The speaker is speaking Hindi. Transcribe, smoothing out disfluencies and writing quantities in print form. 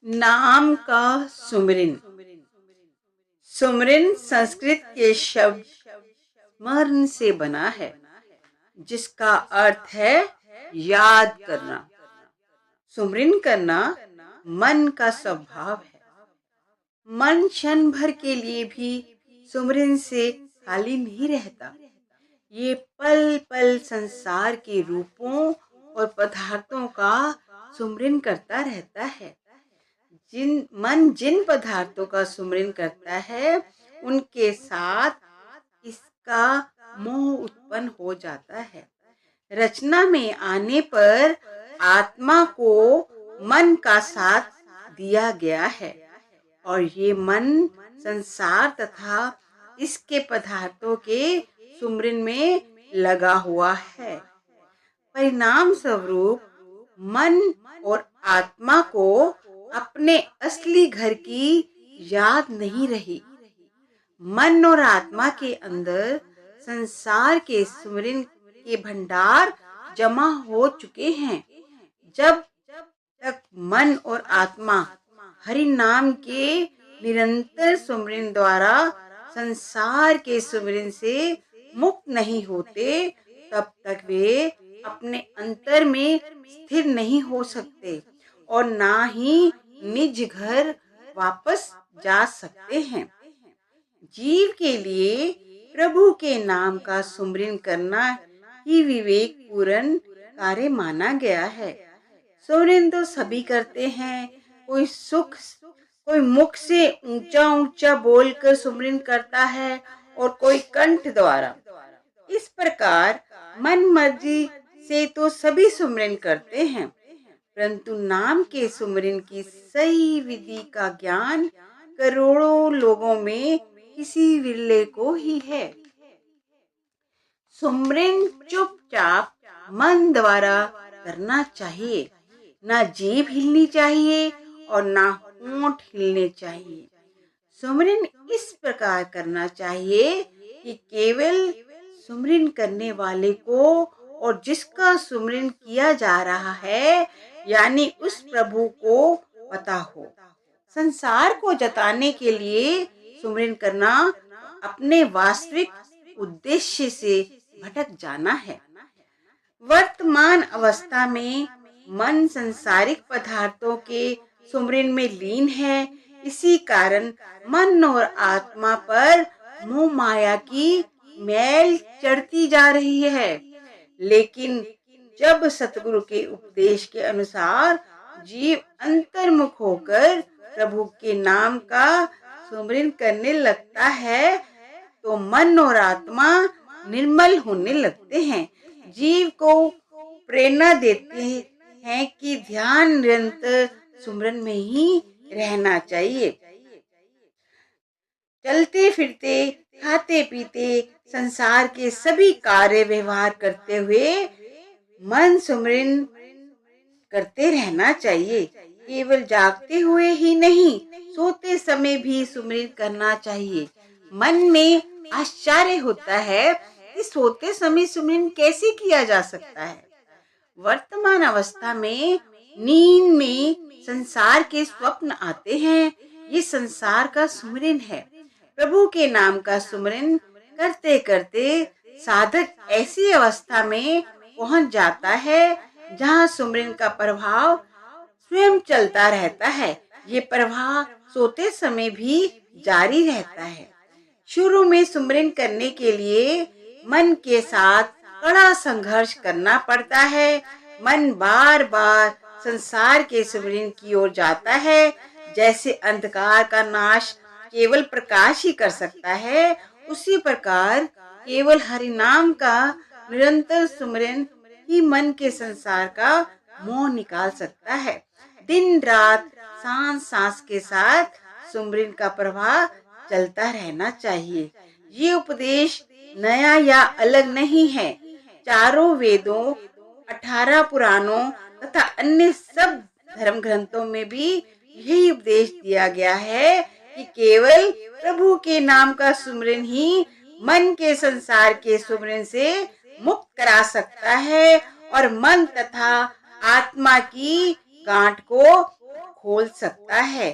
नाम का सुमिरन। सुमिरन संस्कृत के शब्द स्मरण से बना है, जिसका अर्थ है याद करना। सुमिरन करना मन का स्वभाव है। मन क्षण भर के लिए भी सुमिरन से खाली नहीं रहता। ये पल पल संसार के रूपों और पदार्थों का सुमिरन करता रहता है। जिन पदार्थों का सुमिरन करता है, उनके साथ इसका मोह उत्पन्न हो जाता है। रचना में आने पर आत्मा को मन का साथ दिया गया है और ये मन संसार तथा इसके पदार्थों के सुमिरन में लगा हुआ है। परिणाम स्वरूप मन और आत्मा को अपने असली घर की याद नहीं रही। मन और आत्मा के अंदर संसार के सुमिरन के भंडार जमा हो चुके हैं। जब तक मन और आत्मा हरि नाम के निरंतर सुमिरन द्वारा संसार के सुमिरन से मुक्त नहीं होते, तब तक वे अपने अंतर में स्थिर नहीं हो सकते और ना ही निज घर वापस जा सकते हैं। जीव के लिए प्रभु के नाम का सुमिरन करना ही विवेक पूर्ण कार्य माना गया है। सुमिरन तो सभी करते हैं। कोई मुख से ऊंचा ऊंचा बोलकर सुमिरन करता है और कोई कंठ द्वारा। इस प्रकार मन मर्जी से तो सभी सुमिरन करते हैं, परंतु नाम के सुमिरन की सही विधि का ज्ञान करोड़ों लोगों में किसी विरले को ही है। सुमिरन चुपचाप मन द्वारा करना चाहिए। ना जीभ हिलनी चाहिए और ना होंठ हिलने चाहिए। सुमिरन इस प्रकार करना चाहिए कि केवल सुमिरन करने वाले को और जिसका सुमिरन किया जा रहा है, यानी उस प्रभु को पता हो। संसार को जताने के लिए सुमिरन करना अपने वास्तविक उद्देश्य से भटक जाना है। वर्तमान अवस्था में मन सांसारिक पदार्थों के सुमिरन में लीन है। इसी कारण मन और आत्मा पर मोह माया की मैल चढ़ती जा रही है। लेकिन जब सतगुरु के उपदेश के अनुसार जीव अंतर्मुख होकर प्रभु के नाम का सुमिरन करने लगता है, तो मन और आत्मा निर्मल होने लगते हैं। जीव को प्रेरणा देते हैं कि ध्यान निरंतर सुमिरन में ही रहना चाहिए। चलते फिरते, खाते पीते, संसार के सभी कार्य व्यवहार करते हुए मन सुमिरन करते रहना चाहिए। केवल जागते हुए ही नहीं, सोते समय भी सुमिरन करना चाहिए। मन में आश्चर्य होता है कि सोते समय सुमिरन कैसे किया जा सकता है। वर्तमान अवस्था में नींद में संसार के स्वप्न आते हैं। ये संसार का सुमिरन है। प्रभु के नाम का सुमिरन करते करते साधक ऐसी अवस्था में पहुंच जाता है जहां सुमिरन का प्रभाव स्वयं चलता रहता है। ये प्रभाव सोते समय भी जारी रहता है। शुरू में सुमिरन करने के लिए मन के साथ कड़ा संघर्ष करना पड़ता है। मन बार बार संसार के सुमिरन की ओर जाता है। जैसे अंधकार का नाश केवल प्रकाश ही कर सकता है, उसी प्रकार केवल हरि नाम का निरंतर सुमिरन ही मन के संसार का मोह निकाल सकता है। दिन रात सांस सांस के साथ सुमिरन का प्रवाह चलता रहना चाहिए। ये उपदेश नया या अलग नहीं है। चारों वेदों, 18 पुराणों तथा अन्य सब धर्म ग्रंथों में भी यही उपदेश दिया गया है कि केवल प्रभु के नाम का सुमिरन ही मन के संसार के सुमिरन से मुक्त करा सकता है और मन तथा आत्मा की गांठ को खोल सकता है।